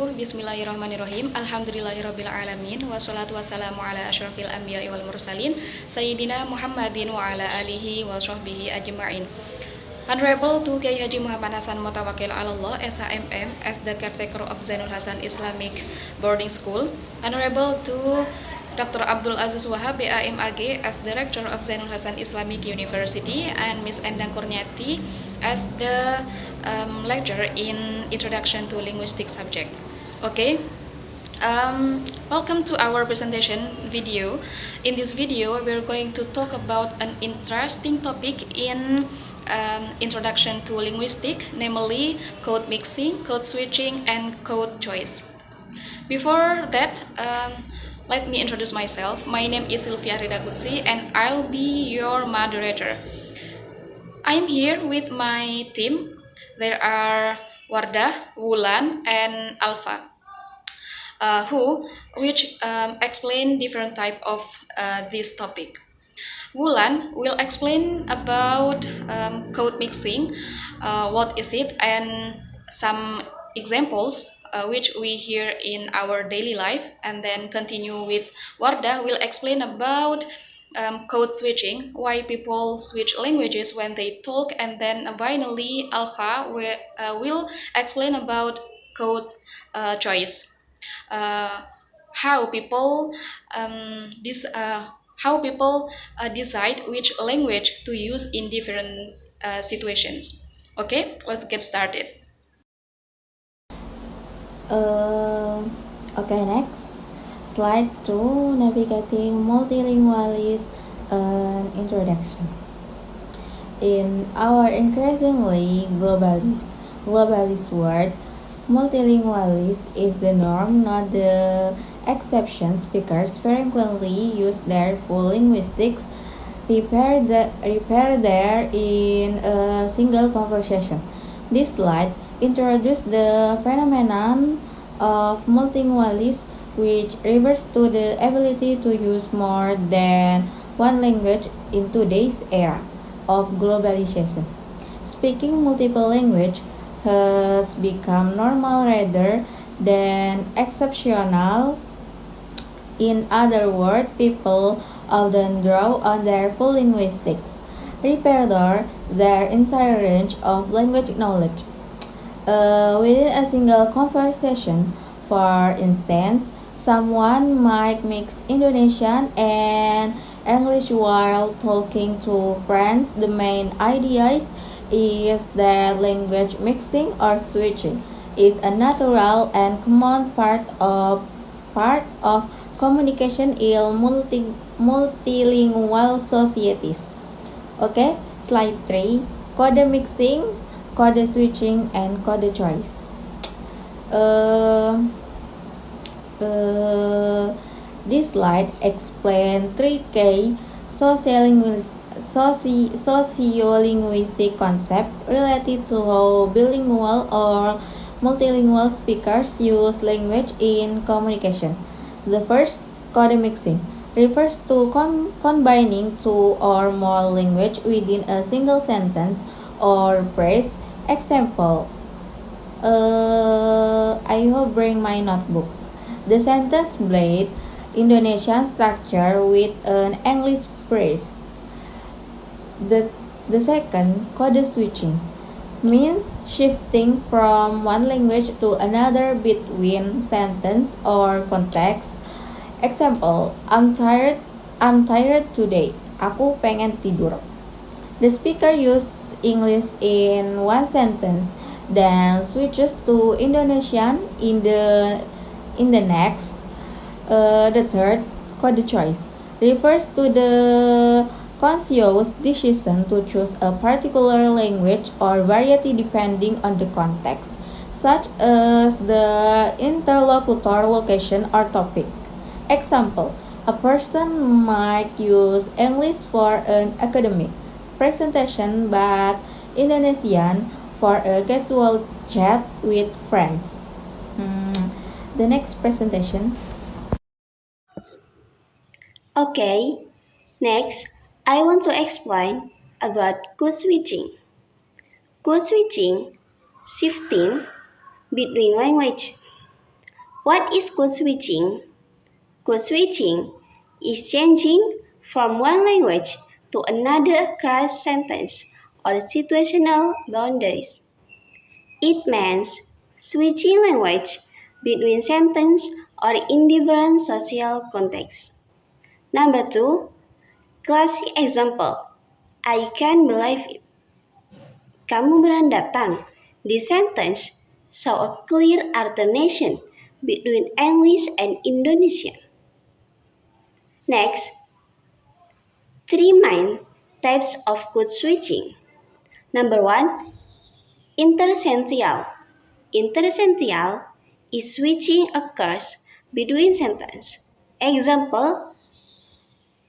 wabarakatuh. Bismillahirrahmanirrahim. Alhamdulillahirabbil alamin wassalatu wassalamu ala asyrafil anbiya'i wal mursalin sayyidina Muhammadin wa ala alihi wa sahbihi ajma'in. Honorable to Kiai Haji Muhammad Hasan Mutawakil Allah SHMM as the caretaker of Zainul Hasan Islamic Boarding School. Honorable to Dr. Abdul Aziz Wahab BAMAG as Director of Zainul Hasan Islamic University, and Miss Endang Kurniati as the lecturer in Introduction to Linguistic subject. Okay, welcome to our presentation video. In this video, we're going to talk about an interesting topic in Introduction to Linguistic, namely code mixing, code switching, and code choice. Before that, let me introduce myself. My name is Sylvia Rida Kutsi, and I'll be your moderator. I'm here with my team. There are Wardah, Wulan, and Alfa, which explain different type of this topic. Wulan will explain about code mixing, what is it, and some examples which we hear in our daily life, and then continue with Wardah will explain about code switching, why people switch languages when they talk, and then finally Alpha will explain about code choice, how people decide which language to use in different situations. Okay, let's get started. Okay, next. Slide 2, Navigating Multilingualism, an introduction. In our increasingly globalist world, multilingualism is the norm, not the exception. Speakers frequently use their full linguistics repair there in a single conversation. This slide introduces the phenomenon of multilingualism, which refers to the ability to use more than one language in today's era of globalization. Speaking multiple languages has become normal rather than exceptional. In other words, people often draw on their full linguistics repertoire, their entire range of language knowledge, within a single conversation. For instance, someone might mix Indonesian and English while talking to friends. The main idea is that language mixing or switching is a natural and common part of communication in multilingual societies. Okay, slide 3, code mixing, code switching, and code choice. This slide explains 3 sociolinguistic concepts related to how bilingual or multilingual speakers use language in communication. The first, code mixing, refers to combining 2 or more languages within a single sentence or phrase. Example, I will bring my notebook. The sentence blade Indonesian structure with an English phrase. The second, code switching, means shifting from one language to another between sentence or context. Example, I'm tired today. Aku pengen tidur. The speaker uses English in one sentence, then switches to Indonesian in the next. The third, code choice, refers to the conscious decision to choose a particular language or variety depending on the context, such as the interlocutor, location, or topic. Example, a person might use English for an academic presentation but Indonesian for a casual chat with friends. The next presentation. Okay, next I want to explain about code switching. Code switching, shifting between language. What is code switching? Code switching is changing from one language to another across sentence or situational boundaries. It means switching language between sentences or in different social contexts. Number two, classic example. I can't believe it. Kamu benar datang. This sentence show a clear alternation between English and Indonesian. Next, three main types of code switching. Number one, intersential. Intersential is switching occurs between sentences. Example,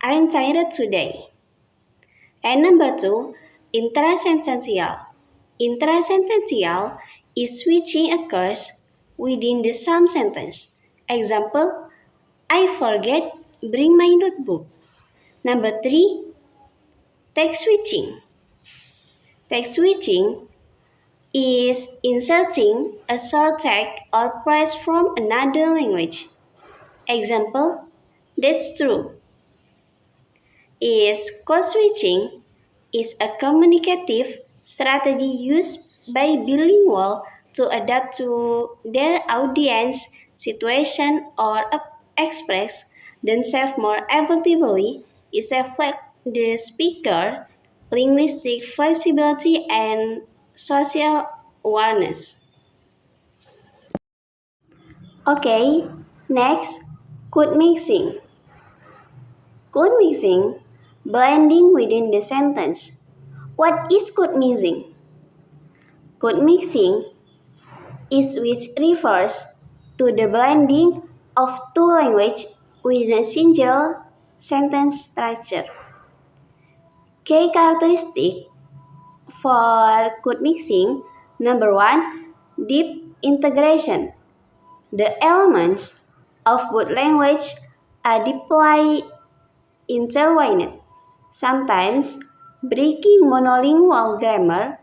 I'm tired today. And number two, intrasentential. Intrasentential is switching occurs within the same sentence. Example, I forget bring my notebook. Number three, text switching. Text switching is inserting a short text or phrase from another language. Example, that's true. Code switching is a communicative strategy used by bilingual to adapt to their audience situation or express themselves more effectively. It reflects the speaker linguistic flexibility and social awareness. Okay, next, code mixing. Code mixing, blending within the sentence. What is code mixing? Code mixing is which refers to the blending of two languages within a single sentence structure. Key characteristic for code mixing. Number one, deep integration. The elements of both language are deeply intertwined, sometimes breaking monolingual grammar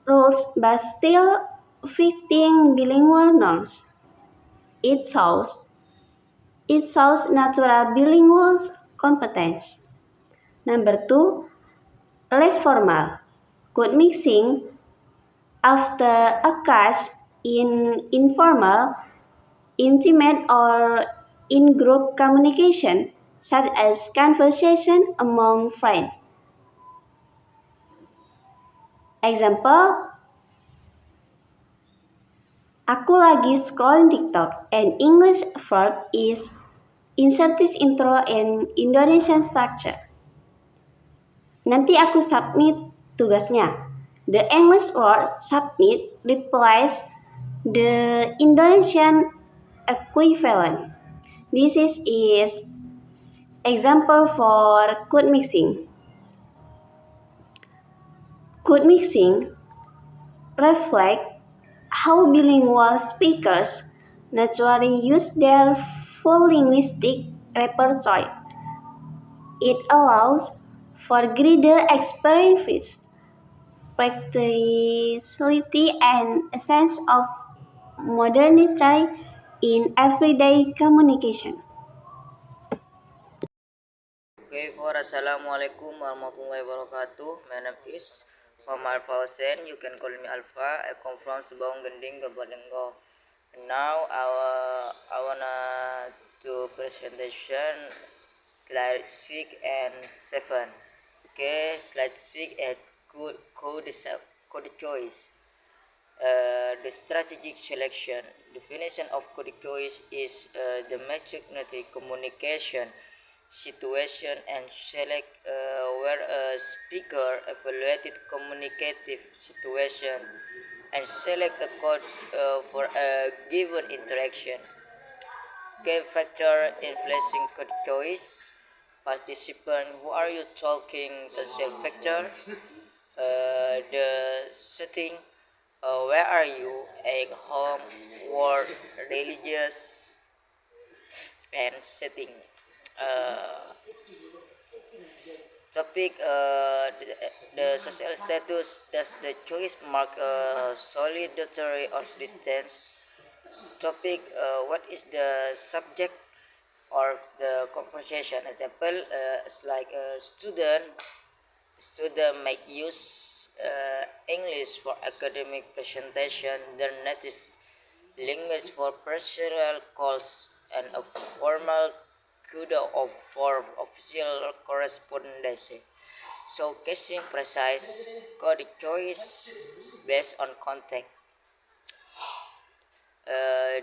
rules but still fitting bilingual norms. It shows natural bilingual competence. Number two, less formal. Code mixing after occurs in informal, intimate, or in-group communication, such as conversation among friends. Example, aku lagi scrolling TikTok and English verb is inserted into an Indonesian structure. Nanti aku submit tugasnya. The English word submit replaces the Indonesian equivalent. This is example for code mixing. Code mixing reflect how bilingual speakers naturally use their full linguistic repertoire. It allows for greater experience, practicality, and a sense of modernity in everyday communication. Okay, assalamualaikum warahmatullahi wabarakatuh. My name is Muhammad Fausen. You can call me Alpha. I come from Subang Gending, Kabupaten. Now I wanna do presentation slide 6 and 7. Okay, slide 6 at code choice. The strategic selection definition of code choice is the matrix communication situation and select where a speaker evaluated communicative situation and select a code for a given interaction. Key factor influencing code choice: participant, who are you talking, social factor, the setting, where are you, at home, work, religious, and setting. Uh, Topic, the social status. Does the choice mark a solitary or distance? topic, what is the subject or the conversation. Example, it's like a student might use English for academic presentation, their native language for personal calls, and a formal kudo of for official correspondence. So casing precise code choice based on context.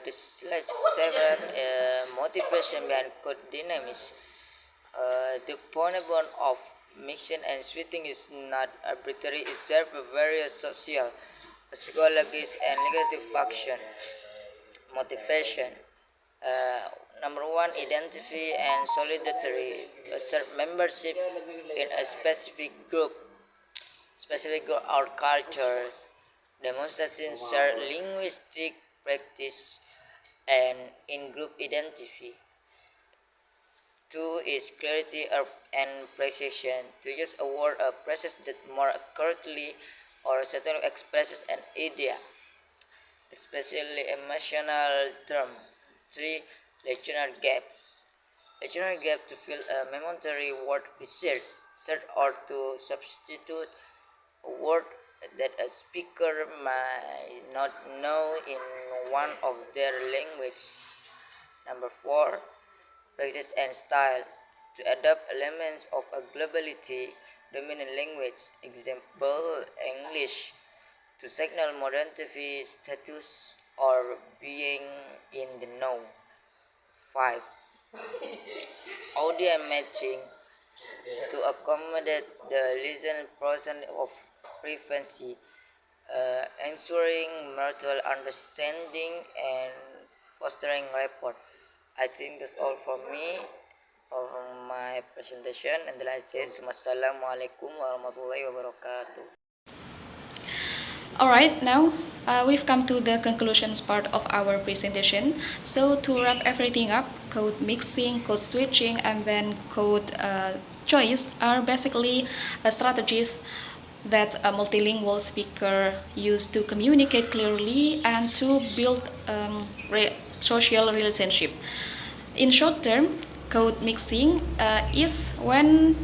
This slide 7, motivation behind code dynamics. The phenomenon of mixing and switching is not arbitrary, it serves various social, psychological, and negative function. Motivation. Number one, identity and solidarity, to assert membership in a specific group or cultures, demonstrating shared linguistic practice, and in-group identity. Two is clarity and precision, to use a word or phrase that more accurately or certainly expresses an idea, especially emotional term. Three, lectional gaps. Lectional gap, to fill a momentary word research, search or to substitute a word that a speaker might not know in one of their language. Number four, practice and style, to adopt elements of a globality dominant language, example English, to signal modernity status or being in the know. 5. Audio matching, to accommodate the listening process of frequency, ensuring mutual understanding and fostering rapport. I think that's all for me for my presentation, and the last is Wassalamualaikum warahmatullahi wabarakatuh. Alright, now we've come to the conclusions part of our presentation. So to wrap everything up, code mixing, code switching, and then code choice are basically strategies that a multilingual speaker use to communicate clearly and to build social relationship. In short term, code mixing is when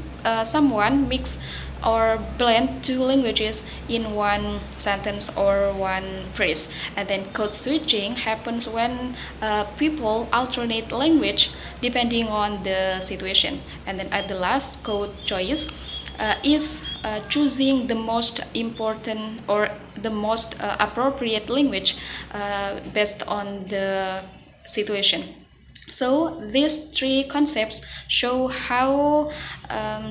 someone mix or blend two languages in one sentence or one phrase. And then code switching happens when people alternate language depending on the situation. And then at the last, code choice is choosing the most important or the most appropriate language based on the situation. So these three concepts show how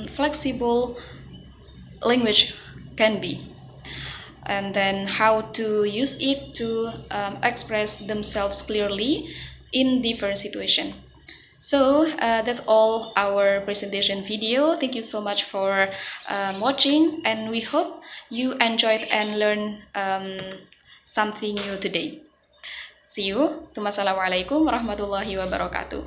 flexible language can be, and then how to use it to express themselves clearly in different situations. So that's all our presentation video. Thank you so much for watching, and we hope you enjoyed and learned something new today. See you. Wassalamualaikum warahmatullahi wabarakatuh.